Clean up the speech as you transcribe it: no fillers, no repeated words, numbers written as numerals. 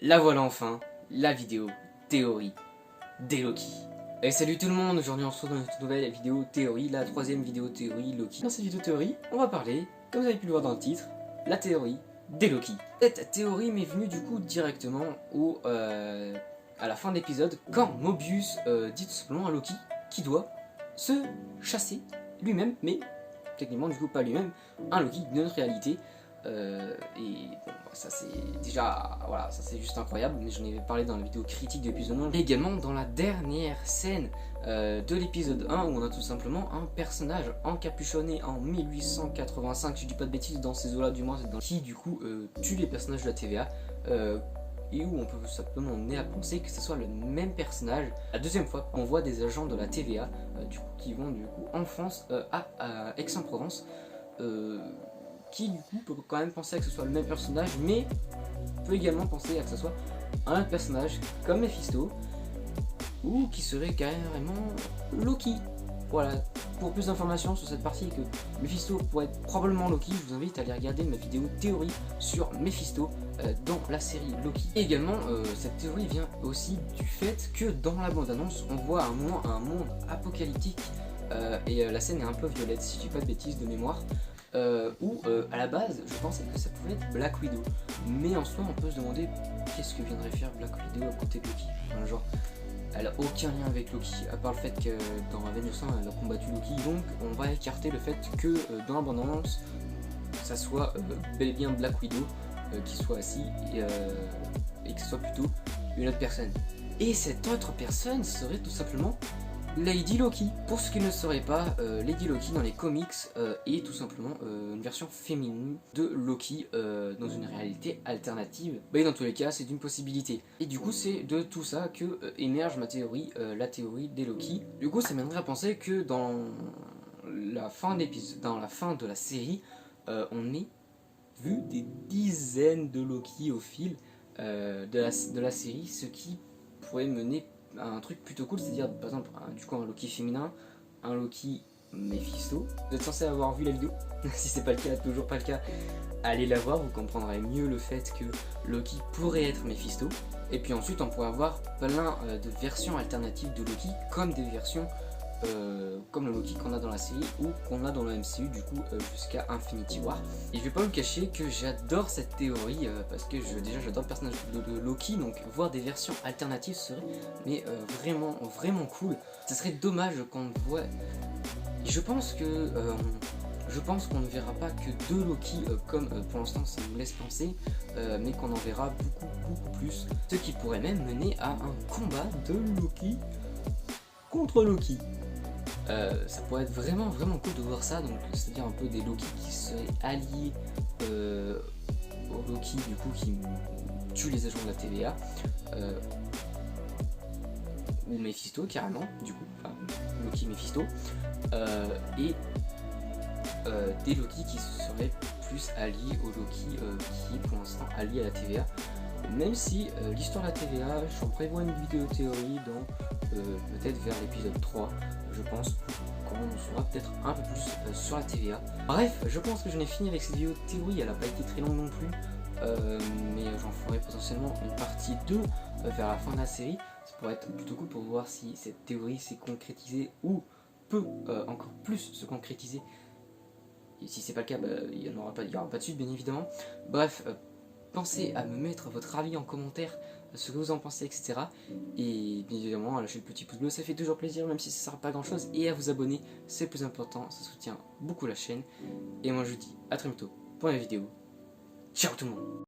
La voilà enfin, la vidéo théorie des Loki. Et salut tout le monde, aujourd'hui on se retrouve dans une toute nouvelle vidéo théorie, la troisième vidéo théorie Loki. Dans cette vidéo théorie, on va parler, comme vous avez pu le voir dans le titre, la théorie des Loki. Cette théorie m'est venue du coup directement à la fin de l'épisode, quand Mobius dit tout simplement à Loki qu'il doit se chasser lui-même, mais techniquement du coup pas lui-même, un Loki d'une autre réalité. Et bon, ça c'est déjà, voilà, ça c'est juste incroyable, mais j'en ai parlé dans la vidéo critique de l'épisode 1. Et également dans la dernière scène de l'épisode 1 où on a tout simplement un personnage encapuchonné en 1885, si je dis pas de bêtises, dans ces eaux-là du moins, qui du coup tue les personnages de la TVA. Et où on peut simplement à penser que ce soit le même personnage. La deuxième fois, on voit des agents de la TVA du coup, qui vont du coup en France à Aix-en-Provence. Qui du coup peut quand même penser que ce soit le même personnage, mais peut également penser à que ce soit un autre personnage comme Mephisto, ou qui serait carrément Loki. Voilà, pour plus d'informations sur cette partie que Mephisto pourrait être probablement Loki, je vous invite à aller regarder ma vidéo théorie sur Mephisto dans la série Loki. Et également, cette théorie vient aussi du fait que dans la bande-annonce, on voit un monde apocalyptique, et la scène est un peu violette, si je dis pas de bêtises de mémoire. Où à la base je pensais que ça pouvait être Black Widow, mais en soi on peut se demander qu'est-ce que viendrait faire Black Widow à côté de Loki. Enfin, genre elle a aucun lien avec Loki à part le fait que dans Avengers 1 elle a combattu Loki, donc on va écarter le fait que dans l'abondance ça soit bel et bien Black Widow qui soit assis et que ce soit plutôt une autre personne. Et cette autre personne serait tout simplement Lady Loki. Pour ceux qui ne le sauraient pas, Lady Loki dans les comics est tout simplement une version féminine de Loki dans une réalité alternative. Mais dans tous les cas, c'est une possibilité. Et du coup, c'est de tout ça que émerge ma théorie, la théorie des Loki. Du coup, ça mènerait à penser que dans la fin de la série, on ait vu des dizaines de Loki au fil de la série, ce qui pourrait mener un truc plutôt cool, c'est-à-dire par exemple un Loki féminin, un Loki Mephisto. Vous êtes censé avoir vu la vidéo, si c'est pas le cas, toujours pas le cas, allez la voir, vous comprendrez mieux le fait que Loki pourrait être Mephisto. Et puis ensuite on pourrait avoir plein de versions alternatives de Loki, comme des versions comme le Loki qu'on a dans la série ou qu'on a dans le MCU du coup jusqu'à Infinity War. Et je vais pas vous cacher que j'adore cette théorie parce que déjà j'adore le personnage de Loki, donc voir des versions alternatives serait mais vraiment cool. Ce serait dommage qu'on voit. Je pense qu'on ne verra pas que deux Loki comme pour l'instant ça nous laisse penser, mais qu'on en verra beaucoup plus, ce qui pourrait même mener à un combat de Loki contre Loki. Ça pourrait être vraiment cool de voir ça, donc c'est-à-dire un peu des Loki qui seraient alliés aux Loki du coup qui tuent les agents de la TVA, ou Mephisto carrément du coup, enfin Loki Mephisto, et des Loki qui seraient plus alliés aux Loki qui est pour l'instant alliés à la TVA. Même si l'histoire de la TVA, j'en prévois une vidéo théorie dans peut-être vers l'épisode 3, je pense, quand on saura peut-être un peu plus sur la TVA. Bref, je pense que j'en ai fini avec cette vidéo théorie, elle n'a pas été très longue non plus, mais j'en ferai potentiellement une partie 2 vers la fin de la série. Ça pourrait être plutôt cool pour voir si cette théorie s'est concrétisée ou peut encore plus se concrétiser. Et si c'est pas le cas, il n'y aura pas de suite bien évidemment. Bref, pensez à me mettre votre avis en commentaire, ce que vous en pensez, etc. Et bien évidemment à lâcher le petit pouce bleu, ça fait toujours plaisir même si ça ne sert pas à grand chose. Et à vous abonner, c'est le plus important, ça soutient beaucoup la chaîne. Et moi je vous dis à très bientôt pour une vidéo. Ciao tout le monde.